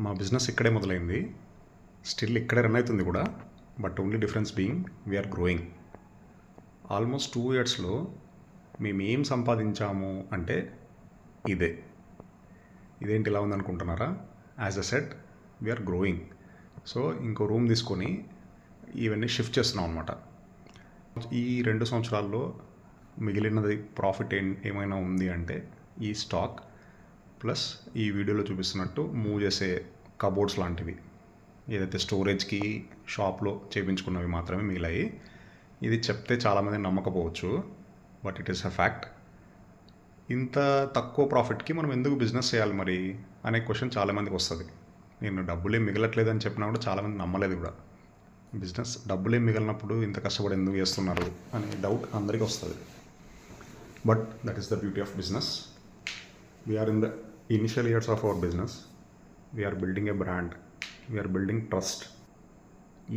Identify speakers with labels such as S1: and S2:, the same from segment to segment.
S1: మా బిజినెస్ ఇక్కడే మొదలైంది. స్టిల్ ఇక్కడే రన్ అవుతుంది కూడా. But only difference being we are growing. Almost 2 ఇయర్స్లో మేము ఏం సంపాదించాము అంటే ఇదే. ఇదేంటి ఇలా ఉందనుకుంటున్నారా? As a set we are growing. So ఇంకో రూమ్ తీసుకొని ఇవన్నీ షిఫ్ట్ చేస్తున్నాం అనమాట. ఈ 2 సంవత్సరాల్లో మిగిలినది ప్రాఫిట్ ఏమైనా ఉంది అంటే ఈ స్టాక్ ప్లస్ ఈ వీడియోలో చూపిస్తున్నట్టు మూవ్ చేసే కబోర్డ్స్ లాంటివి, ఏదైతే స్టోరేజ్కి షాప్లో చేయించుకున్నవి మాత్రమే మిగిలాయి. ఇది చెప్తే చాలామంది నమ్మకపోవచ్చు, but it is a fact. ఇంత తక్కువ ప్రాఫిట్కి మనం ఎందుకు బిజినెస్ చేయాలి మరి అనే క్వశ్చన్ చాలామందికి వస్తుంది. నేను డబ్బులేం మిగలట్లేదని చెప్పినా కూడా చాలామంది నమ్మలేదు కూడా. బిజినెస్ డబ్బులేం మిగిలినప్పుడు ఇంత కష్టపడి ఎందుకు చేస్తున్నారు అనే డౌట్ అందరికీ వస్తుంది. But that is the beauty of business. We are in the initial years of our business. We are building a brand, we are building trust.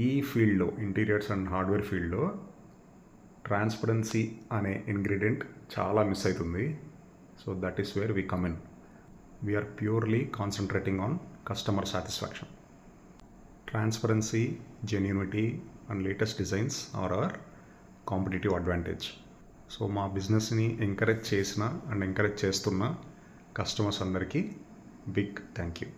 S1: ఈ ఫీల్డ్లో, ఇంటీరియర్స్ అండ్ హార్డ్వేర్ ఫీల్డ్లో ట్రాన్స్పరెన్సీ అనే ఇంగ్రీడియంట్ చాలా మిస్ అవుతుంది. So that is where we come in. We are purely concentrating on customer satisfaction. Transparency, genuinity and latest designs are our competitive advantage. So మా బిజినెస్ని encourage చేసిన and encourage చేస్తున్న customers అందరికీ big thank you.